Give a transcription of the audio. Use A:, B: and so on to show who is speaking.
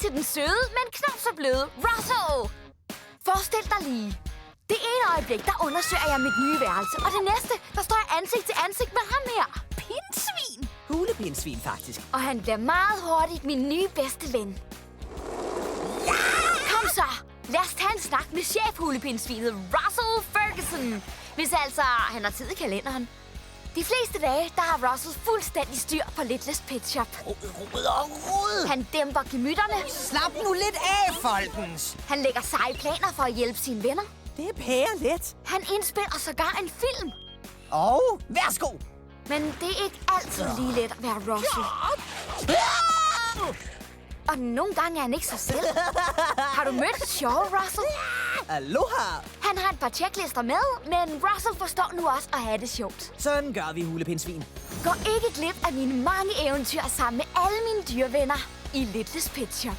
A: til den søde, men knap så bløde Russell. Forestil dig lige. Det ene øjeblik, der undersøger jeg mit nye værelse, og det næste, der står jeg ansigt til ansigt med ham her.
B: Pindsvin. Hulepindsvin, faktisk.
A: Og han bliver meget hurtigt min nye bedste ven. Ja! Kom så! Lad os tage en snak med chefhulepindsvinet Russell Ferguson. Hvis altså han har tid i kalenderen. De fleste dage, der har Russell fuldstændig styr på Littlest Pet Shop.
B: Rod.
A: Han dæmper gemytterne.
B: Slap nu lidt af, folkens.
A: Han lægger seje planer for at hjælpe sine venner.
B: Det er pærelet.
A: Han indspiller sågar en film.
B: Og værsgo.
A: Men det er ikke altid lige let at være Russell. Og nogle gange er han ikke sig selv. Har du mødt sjove Russell?
B: Aloha.
A: Han har et par checklister med, men Russell forstår nu også at have det sjovt.
B: Sådan gør vi, hulepindsvin.
A: Gå ikke glip af mine mange eventyr sammen med alle mine dyrevenner i Littlest Pet Shop.